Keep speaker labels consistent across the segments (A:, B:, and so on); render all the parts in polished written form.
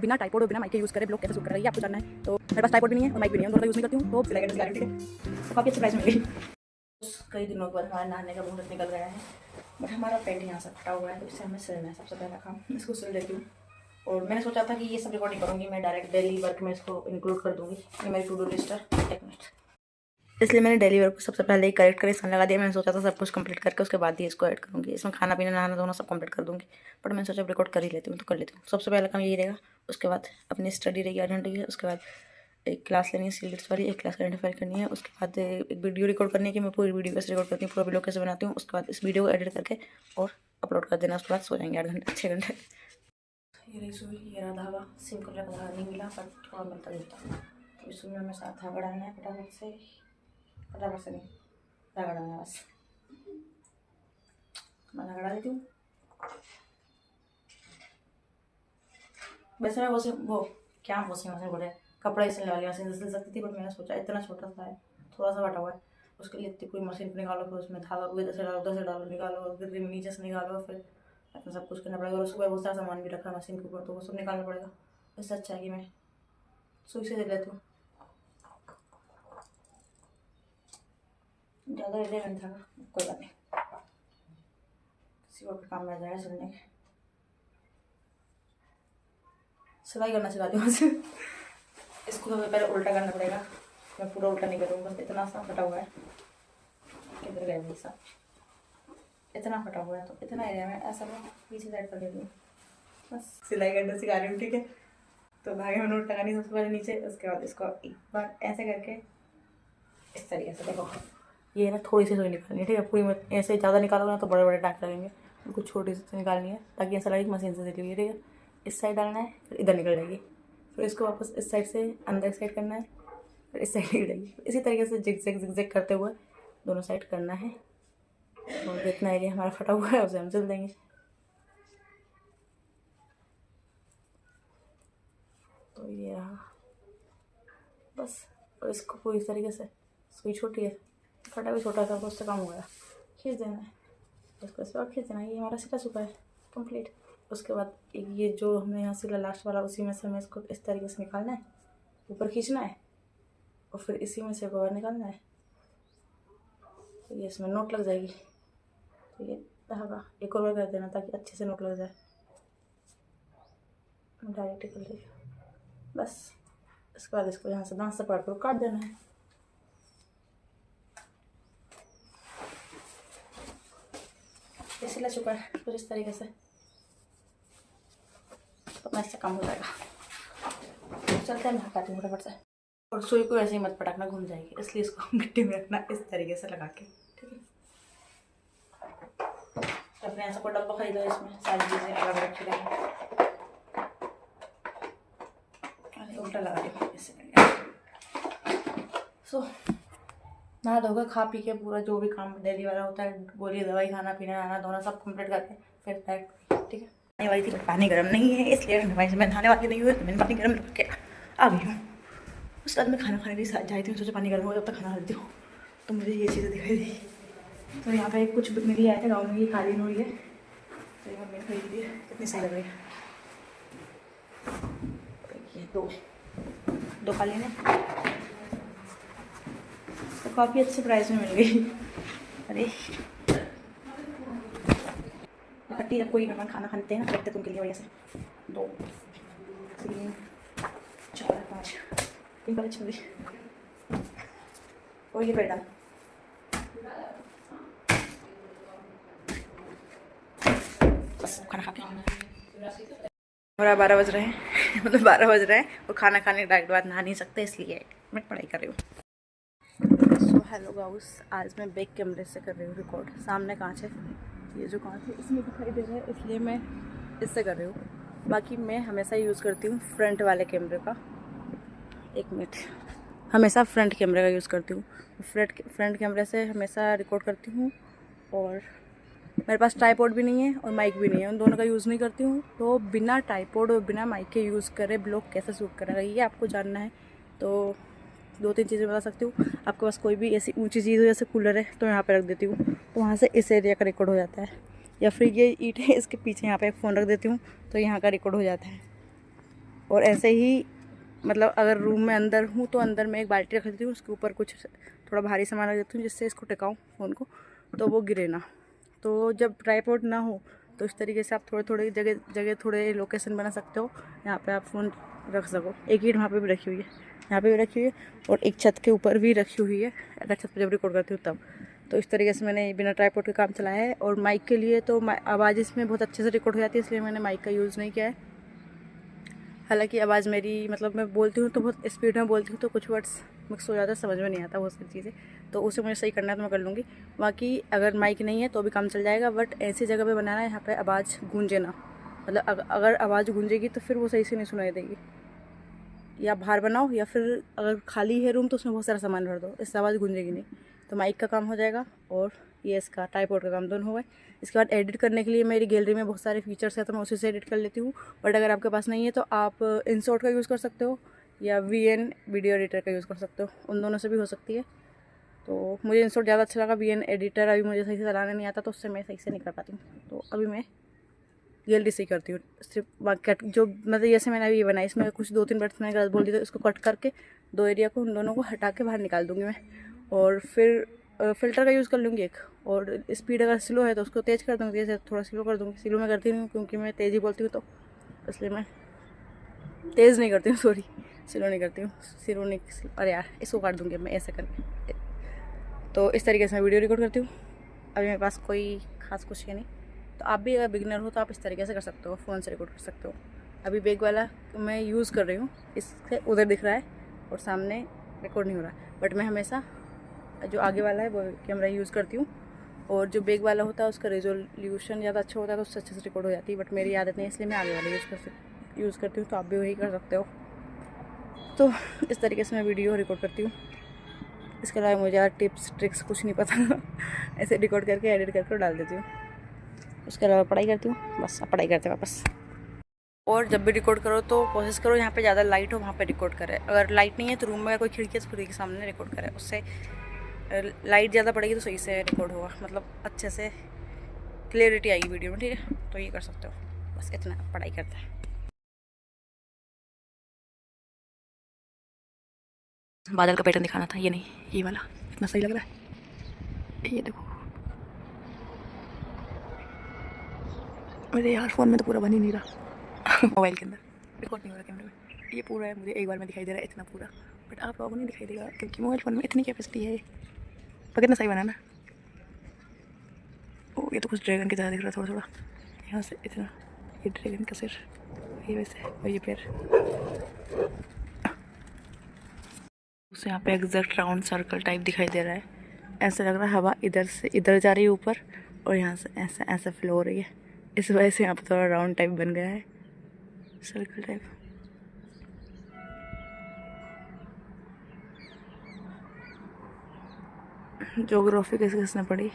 A: बिना ट्राइपॉड और बिना माइक के यूज़ करे ब्लॉग कैसे शूट कर रही है आपको जानना है। तो मेरे पास ट्राइपॉड भी नहीं है और माइक भी नहीं है, दोनों का यूज़ नहीं करती हूँ, तो सिलाई ठीक है। तो काफ़ी अच्छी प्राइस में मिली। कई दिनों के बाद हमारे नहाने का मुहूर्त निकल गया है, बट हमारा पेंट यहाँ से फटा हुआ है, तो इससे हमें सिलना है। सबसे पहला काम इसको सिल देती हूँ। और मैंने सोचा था कि ये सब रिकॉर्डिंग करूँगी मैं, डायरेक्ट डेली वर्क में इसको इंक्लूड कर दूँगी। ये मेरी टू डू लिस्ट है। एक मिनट, इसलिए मैंने डेली वर्क को सबसे पहले ही करेक्ट कर निशान लगा दिया। मैंने सोचा था सब कुछ कंप्लीट करके उसके बाद ही इसको ऐड करूँगी। इसमें खाना पीना नहाना दोनों सब कंप्लीट कर दूँगी, बट मैंने सोचा रिकॉर्ड कर ही लेती हूँ, तो कर लेती हूँ। सबसे पहला काम यही रहेगा। उसके बाद अपनी स्टडी रहेगी 8 घंटे की। उसके बाद एक क्लास लेनी है सीरीज वाली, एक क्लास आइडेंटिफाई करनी है। उसके बाद एक वीडियो रिकॉर्ड करनी है कि मैं पूरी वीडियो कैसे रिकॉर्ड करती हूँ, पूरा वीडियो कैसे बनाती हूँ। उसके बाद इस वीडियो को एडिट करके और अपलोड कर देना। उसके बाद सो जाएंगे 8 घंटे 6 घंटे। ये रही सुई, ये रहा धागा। सेम कलर का धागा नहीं मिला, पर थोड़ा मिलता जुलता। तो इस सुई में हमें साथ धागा डालना है फटाफट से नहीं, धागा डालना है बस। मैं धागा डाल देती हूँ। वैसे मैं वो क्या वॉशिंग मशीन बोले, कपड़ा सिलने वाली मशीन से सिल सकती थी, बट मैंने सोचा इतना छोटा सा है, थोड़ा सा बटा हुआ है, उसके लिए इतनी कोई मशीन पर निकालो, फिर उसमें धागा को इधर से डालो, उधर से डालो, निकालो, फिर नीचे से निकालो, फिर अपना सब कुछ करना पड़ेगा। और उसके बाद बहुत सारा सामान भी रखा है मशीन के ऊपर, तो वो सब निकालना पड़ेगा। इससे अच्छा है कि मैं सुई से दे लेती हूँ। ज़्यादा ले नहीं था, कोई बात नहीं, किसी और काम में आ जाएगा सिलने के। सिलाई करना सिखाती हूँ मुझे। इसको सबसे पहले उल्टा करना पड़ेगा। मैं पूरा उल्टा नहीं करूँगा, बस इतना सा फटा हुआ है। किधर गया भाई साहब, इतना फटा हुआ है, तो इतना एरिया में ऐसा मैं पीछे साइड कर देती हूँ। बस सिलाई करना सिखा रही हूँ, ठीक है। तो धागे में नोट लगानी सबसे पहले नीचे, उसके बाद इसको एक बार ऐसे करके इस तरीके से, देखो ये ना थोड़ी सी सुई निकालनी है, ठीक है। पूरी में ऐसे ज़्यादा निकालोगे ना तो बड़े बड़े टाँक लगेंगे, बिल्कुल छोटी सी निकालनी है, ताकि ऐसा लगे मशीन से सिली हुई है, ठीक है। इस साइड डालना है, फिर इधर निकल जाएगी, फिर इसको वापस इस साइड से अंदर साइड करना है, फिर इस साइड निकल जाएगी। इसी तरीके से जिग करते हुए दोनों साइड करना है। और जितना एरिया हमारा फटा हुआ है उसे हम सिल देंगे। तो ये रहा बस। और इसको पूरी तरीके से, सुई छोटी है, फटा भी छोटा था, तो उससे काम हो गया, खींच देना है। उसको इस बार खींच देना है। ये हमारा सिला चुका है कंप्लीट। उसके बाद ये जो हमने यहाँ सिला लास्ट वाला, उसी में से हमें इसको इस तरीके से निकालना है, ऊपर खींचना है, और फिर इसी में से बाहर निकालना है। तो ये इसमें नोट लग जाएगी। तो ये धागा एक और बार कर देना ताकि अच्छे से नोट लग जाए। डायरेक्ट कर लीजिए बस। इसके बाद इसको यहाँ से दांत से पकड़ कर काट देना है। ये सिला चुका है कुछ इस तरीके से, तो अपना इससे कम हो जाएगा। चलते हैं, मैं हटाती हूँ फटाफट से। और सुई को ऐसे ही मत पटकना, घूम जाएगी, इसलिए इसको मिट्टी में रखना इस तरीके से लगा के, ठीक है। अपने ऐसा कोई डब्बा खरीदो, इसमें सारी चीज़ें अलग रखी रहेंगी। उल्टा लगा देंगे इससे। सो नहा धोकर खा पी के पूरा जो भी काम डेली वाला होता है, गोली दवाई, खाना पीना, नहाना धोना सब कंप्लीट करके फिर पैक, ठीक है। नहाने वाली थी बट पानी गर्म नहीं है, इसलिए मैं नहाने वाली नहीं हुई, तो मैंने पानी गर्म रख के आ गई हूँ। उसके बाद मैं खाना खाने भी जाती हूँ, सोचा पानी गर्म हो जब तक खाना खाती हूँ। तो मुझे ये चीज़ें दिखाई दी। तो यहाँ पे कुछ मेरी आए थे गाँव में, ये कालीन हुई है, तो ये मैंने खरीदी है, कितनी सही लग रही है। ये दो कालीन है, तो काफ़ी अच्छे प्राइस में मिल गई। अरे पट्टी, जब कोई मेहमान खाना खाते हैं ना, रखते तो उनके लिए वजह से 2 3 4 5 3 वाले 26 और ये बेटा बस खाना खा के। और 12 बज रहे हैं मतलब 12 बज रहे हैं, और खाना खाने के डायरेक्ट बाद नहा नहीं सकते, इसलिए मैं पढ़ाई कर रही हूँ। सो हेलो गाउस, आज मैं बैक कैमरे से कर रही हूँ रिकॉर्ड। सामने कांच है, ये जो कांच है इसमें दिखाई दे रहा है, इसलिए मैं इससे कर रही हूँ। बाकी मैं हमेशा यूज़ करती हूँ फ्रंट वाले कैमरे का। एक मिनट, हमेशा फ्रंट कैमरे का यूज़ करती हूँ। फ्रंट कैमरे से हमेशा रिकॉर्ड करती हूँ। और मेरे पास ट्राइपॉड भी नहीं है और माइक भी नहीं है, उन दोनों का यूज़ नहीं करती हूँ। तो बिना ट्राइपॉड और बिना माइक के यूज़ करे ब्लॉग कैसे शूट करेगा, ये आपको जानना है। तो 2-3 चीज़ें बता सकती हूँ। आपके पास कोई भी ऐसी ऊंची चीज़ हो, जैसे कूलर है, तो यहाँ पे रख देती हूँ, तो वहाँ से इस एरिया का रिकॉर्ड हो जाता है। या फिर ये ईंट है, इसके पीछे यहाँ पे एक फ़ोन रख देती हूँ, तो यहाँ का रिकॉर्ड हो जाता है। और ऐसे ही मतलब अगर रूम में अंदर हूँ तो अंदर मैं एक बाल्टी रख देती हूँ, उसके ऊपर कुछ थोड़ा भारी सामान रख देती हूँ जिससे इसको टिकाऊँ फ़ोन को, तो वो गिरे ना। तो जब ट्राइपॉड ना हो तो इस तरीके से आप थोड़े थोड़े जगह थोड़े लोकेशन बना सकते हो, यहाँ पे आप फ़ोन रख सको। एक ईंट वहाँ पे भी रखी हुई है, यहाँ पे भी रखी हुई है, और एक छत के ऊपर भी रखी हुई है, अगर छत पर जब रिकॉर्ड करती हूँ तब। तो इस तरीके से मैंने बिना ट्राइपॉड के काम चलाया है। और माइक के लिए तो आवाज़ इसमें बहुत अच्छे से रिकॉर्ड हो जाती है, इसलिए मैंने माइक का यूज़ नहीं किया है। हालांकि आवाज़ मेरी मतलब मैं बोलती हूँ तो बहुत स्पीड में बोलती हूँ, तो कुछ वर्ड्स मिक्स हो जाता है, समझ में नहीं आता वो सारी चीज़ें, तो उसे मुझे सही करना है तो मैं कर लूँगी। बाकी अगर माइक नहीं है तो भी काम चल जाएगा, बट ऐसी जगह पे बनाना है यहाँ पे आवाज़ गूंजे ना। मतलब अगर आवाज़ गूंजेगी तो फिर वो सही से नहीं सुनाई देगी। या बाहर बनाओ, या फिर अगर खाली है रूम तो उसमें बहुत सारा सामान भर दो, इससे आवाज़ गूंजेगी नहीं। तो माइक का काम हो जाएगा और ये इसका ट्राइपॉड का काम दोनों हो गए। इसके बाद एडिट करने के लिए मेरी गैलरी में बहुत सारे फीचर्स है, तो मैं उसी से एडिट कर लेती हूँ। बट अगर आपके पास नहीं है तो आप InShot का यूज़ कर सकते हो या VN वीडियो एडिटर का यूज़ कर सकते हो, उन दोनों से भी हो सकती है। तो मुझे InShot ज़्यादा अच्छा लगा, VN एडिटर अभी मुझे सही से चलाना नहीं आता, तो उससे मैं सही से नहीं कर पाती हूँ। तो अभी मैं गैलरी से ही करती हूँ सिर्फ। बाकी कट जो मतलब जैसे मैंने अभी ये बनाई, इसमें कुछ 2-3 वर्ड्स मैंने गलत बोल दी, तो इसको कट करके 2 एरिया को, उन दोनों को हटा के बाहर निकाल दूँगी मैं। और फिर फ़िल्टर का यूज़ कर लूँगी एक। और स्पीड अगर स्लो है तो उसको तेज़ कर दूँगी, जैसे थोड़ा स्लो कर दूँगी। स्लो में करती नहीं हूँ क्योंकि मैं तेज़ ही बोलती हूँ, तो इसलिए मैं तेज़ नहीं करती हूँ, सॉरी, स्लो नहीं करती हूँ, स्लो नहीं। अरे यार, इसको काट दूँगी मैं ऐसे करके। तो इस तरीके से मैं वीडियो रिकॉर्ड करती हूँ। अभी मेरे पास कोई ख़ास कुछ है नहीं, तो आप भी अगर बिगिनर हो तो आप इस तरीके से कर सकते हो, फ़ोन से रिकॉर्ड कर सकते हो। अभी बैग वाला मैं यूज़ कर रही हूँ, इससे उधर दिख रहा है और सामने रिकॉर्ड नहीं हो रहा है, बट मैं हमेशा जो आगे वाला है वो कैमरा यूज़ करती हूँ। और जो बैग वाला होता है उसका रेजोल्यूशन ज़्यादा अच्छा होता है, तो उससे अच्छे से रिकॉर्ड हो जाती है, बट मेरी आदत नहीं है इसलिए मैं आगे वाला यूज़ करती हूँ। तो आप भी वही कर सकते हो। तो इस तरीके से मैं वीडियो रिकॉर्ड करती हूँ। इसके अलावा मुझे ज़्यादा टिप्स ट्रिक्स कुछ नहीं पता ऐसे रिकॉर्ड करके एडिट करके डाल देती हूँ। उसके अलावा पढ़ाई करती हूँ, बस। अब पढ़ाई करते हैं वापस। और जब भी रिकॉर्ड करो तो कोशिश करो यहाँ पे ज़्यादा लाइट हो, वहाँ पे रिकॉर्ड करें। अगर लाइट नहीं है तो रूम में कोई खिड़की है तो खिड़की के सामने रिकॉर्ड करें, उससे लाइट ज़्यादा पड़ेगी तो सही से रिकॉर्ड होगा, मतलब अच्छे से क्लियरिटी आएगी वीडियो में, ठीक है। तो ये कर सकते हो, बस इतना। पढ़ाई करते हैं। बादल का पैटर्न दिखाना था, ये नहीं, ये वाला इतना सही लग रहा है। ये देखो, मेरे यार फ़ोन में तो पूरा बन ही नहीं रहा मोबाइल के अंदर रिकॉर्ड नहीं हो रहा कैमरे में। ये पूरा है, मुझे एक बार में दिखाई दे रहा है इतना पूरा, बट आप लोगों को नहीं दिखाई देगा क्योंकि मोबाइल फ़ोन में इतनी कैपेसिटी है। पर कितना सही बना ना। ओ, ये तो कुछ ड्रैगन की तरह दिख रहा है थोड़ा थोड़ा, यहाँ से इतना। ये ड्रैगन का सिर, ये वैसे, और ये पैर। उसे यहाँ पे एग्जैक्ट राउंड सर्कल टाइप दिखाई दे रहा है। ऐसा लग रहा है हवा इधर से इधर जा रही है ऊपर, और यहाँ से ऐसा ऐसा फ्लो हो रही है। इस वजह से यहाँ पर थोड़ा राउंड टाइप बन गया है, सर्कल टाइप। ज्योग्राफी किसने पढ़ी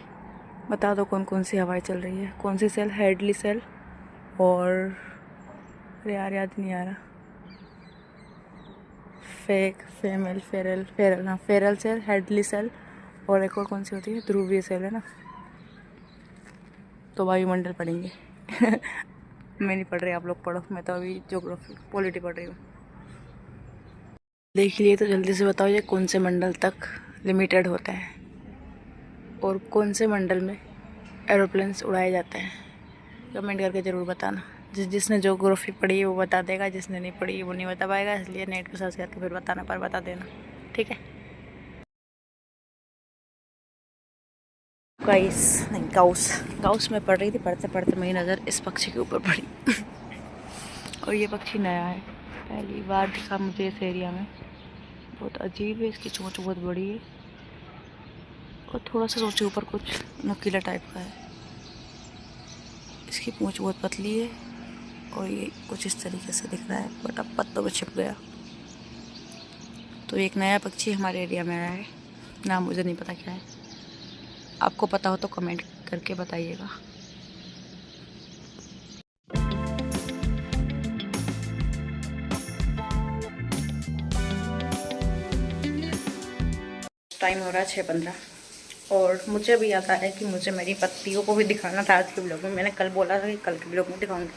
A: बता दो, कौन कौन सी हवाएं चल रही है, कौन सी सेल, हेडली सेल, और अरे यार याद नहीं आ रहा, फेक, फीमेल, फेरल, हाँ फेरल सेल, हेडली सेल, और एक और कौन सी होती है, ध्रुवीय सेल है ना। तो वायुमंडल पढ़ेंगे मैं नहीं पढ़ रही, आप लोग पढ़ो, मैं तो अभी ज्योग्राफी पॉलिटी पढ़ रही हूँ। देख लिए तो जल्दी से बताओ, ये कौन से मंडल तक लिमिटेड होता है और कौन से मंडल में एरोप्लेन्स उड़ाए जाते हैं। कमेंट करके ज़रूर बताना। जिसने ज्योग्राफी पढ़ी है वो बता देगा, जिसने नहीं पढ़ी वो नहीं बता पाएगा, इसलिए नेट पर सर्च करके फिर बताना, पर बता देना, ठीक है। गाउस में पढ़ रही थी, पढ़ते पढ़ते मेरी नज़र इस पक्षी के ऊपर पड़ी और ये पक्षी नया है, पहली बार दिखा मुझे इस एरिया में। बहुत अजीब है, इसकी चोंच बहुत बड़ी है और थोड़ा सा सोचे ऊपर कुछ नुकीला टाइप का है। इसकी पूंछ बहुत पतली है और ये कुछ इस तरीके से दिख रहा है, बट अब पत्तों में छिप गया। तो एक नया पक्षी हमारे एरिया में आया है, नाम मुझे नहीं पता क्या है, आपको पता हो तो कमेंट करके बताइएगा। टाइम हो रहा है 6:15 और मुझे भी याद आ रहा है कि मुझे मेरी पत्तियों को भी दिखाना था आज के ब्लॉग में। मैंने कल बोला था कि कल के ब्लॉग में दिखाऊंगी,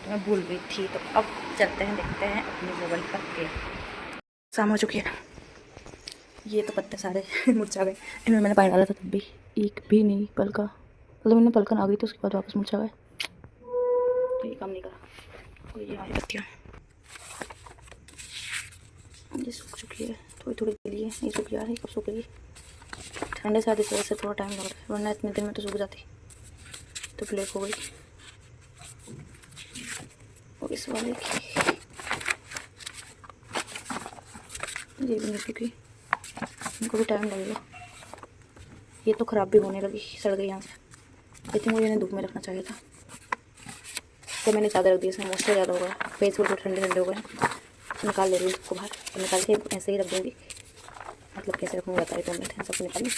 A: तो मैं भूल गई थी। तो अब चलते हैं, देखते हैं अपने मोबाइल पर के शाम हो चुकी है। ये तो पत्ते सारे मुरझा गए, इनमें मैंने पानी डाला था तब भी एक भी नहीं पलका, मतलब मैंने पलकन आ गई तो उसके बाद वापस मुरझा गए, तो ये काम नहीं करा। तो ये हमारी पत्तियाँ ये सूख चुकी है, थोड़ी थोड़ी गली है, ये सूख जा रही है, कब सूख गई ठंडे से, इस वजह से थोड़ा टाइम लग रहा है, वरना इतने दिन में तो सूख जाती। तो ब्लैक हो गई और इस वाले की ये भी नहीं सूखी, इनको भी टाइम लगेगा। ये तो ख़राब भी होने लगी, सड़ गई यहाँ से। आई थिंक मुझे इन्हें धूप में रखना चाहिए था, तो मैंने ज़्यादा रख दिया, इसमें मॉइस्चर ज़्यादा हो गया, पेज बिल्कुल ठंडे ठंडे हो गए। निकाल ले रही हूँ इसको बाहर, और निकाल के ऐसे ही रख दूँगी, मतलब कैसे रखूँगी बता रही तो मैं सबको निकाली।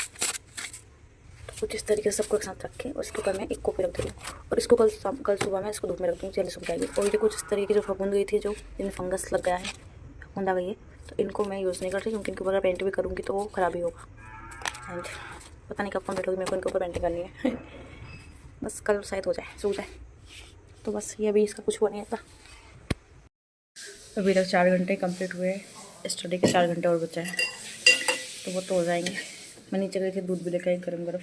A: तो कुछ इस तरीके से सबको एक साथ रख के और इसके ऊपर मैं एक कॉपी रख दे रही हूँ, और इसको कल सुबह मैं इसको धूप में रख दूँगी, जल्दी सूख जाएगी। और ये कुछ इस तरीके जो फफूंद गई थी, जो जिनमें फंगस लग गया है, फफूंद आ गई है, तो इनको मैं यूज़ नहीं कर रही, क्योंकि इनके ऊपर पेंट भी करूँगी तो वो ख़राब ही होगा। एंड पता नहीं कब कंप्लीट होगी, मेरे को इनके ऊपर पेंटिंग करनी है बस कल शायद हो जाए, सूख जाए। तो बस ये अभी इसका कुछ हुआ नहीं था। अभी तक 4 घंटे कंप्लीट हुए, स्टडी के 4 घंटे और बचे हैं, तो वो तो हो जाएंगे। मैं नीचे गई थी, दूध भी लेकर आई गरम गरम,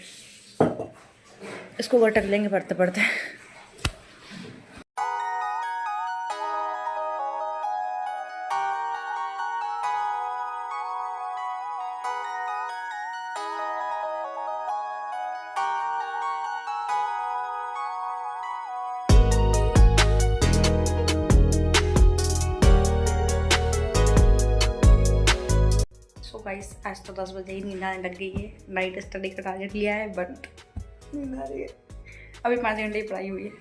A: इसको गटक लेंगे पढ़ते पढ़ते। सो गाइस, आज तो 10 बजे ही नींद आने लग गई है। नाइट स्टडी का टारगेट लिया है, बट नींद आ रही है। अभी 5 घंटे की पढ़ाई हुई है,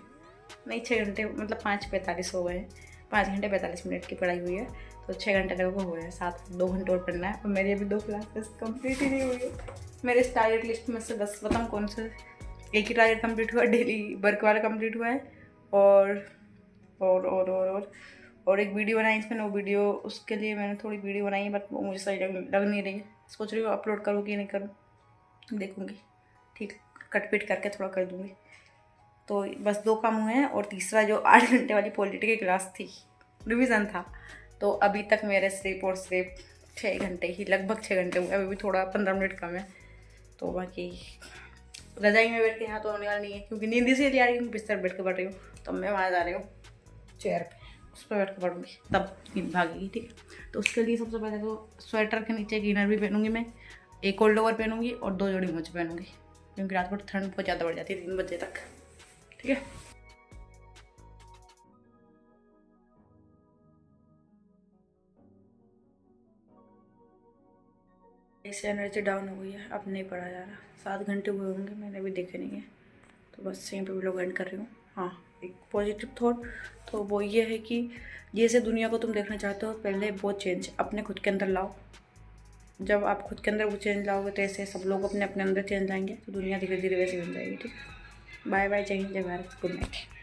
A: नहीं 6 घंटे, मतलब 5:45 हो गए हैं, 5 घंटे 45 मिनट की पढ़ाई हुई है, तो 6 घंटे तक वो हुए हैं, 2 घंटे और पढ़ना है। और मेरी अभी 2 क्लासेस कंप्लीट ही नहीं हुई है। मेरे इस टारगेट लिस्ट में से 10 बताऊँ कौन से, एक ही टारगेट कंप्लीट हुआ है, डेली वर्क वाला कंप्लीट हुआ है, और एक वीडियो बनाई इसमें, वो वीडियो, उसके लिए मैंने थोड़ी वीडियो बनाई है, बट वो मुझे सही लग नहीं रही है। सोच रही हूँ अपलोड करूँ कि नहीं करूँ, देखूँगी, ठीक, कट पिट करके थोड़ा कर दूँगी। तो बस 2 काम हुए हैं, और तीसरा जो 8 घंटे वाली पॉलिटी की क्लास थी, रिवीजन था, तो अभी तक मेरे सिर्फ 6 घंटे ही, लगभग 6 घंटे हुए, अभी भी थोड़ा 15 मिनट कम है। तो बाकी रजाई में बैठ के यहाँ तो होने वाला नहीं है, क्योंकि नींद इसलिए आ रही हूँ, बिस्तर बैठ के पढ़ रही हूँ, तो मैं वहाँ जा रही हूँ चेयर पे, उस पर बैठ के पढ़ूँगी, तब नींद भागेगी, ठीक है। तो उसके लिए सबसे पहले तो स्वेटर के नीचे एक इनर भी पहनूंगी मैं, एक कोल्ड ओवर पहनूंगी, और 2 जोड़ी मोजे पहनूंगी, क्योंकि रात को ठंड बहुत ज़्यादा बढ़ जाती है 3 बजे तक, ठीक है। इससे एनर्जी डाउन हो गई है, अब नहीं पढ़ा जा रहा। 7 घंटे हुए होंगे, मैंने भी देखे नहीं है, तो बस यहीं पे वीडियो एंड कर रही हूँ। हाँ, एक पॉजिटिव थॉट, तो वो ये है कि जैसे दुनिया को तुम देखना चाहते हो, पहले वो चेंज अपने खुद के अंदर लाओ। जब आप खुद के अंदर वो चेंज लाओगे, तो ऐसे सब लोग अपने अपने अंदर चेंज लाएंगे, तो दुनिया धीरे धीरे वैसे बन जाएगी, ठीक है। बाय बाय, जय हिंद, जय भारत, गुड नाइट।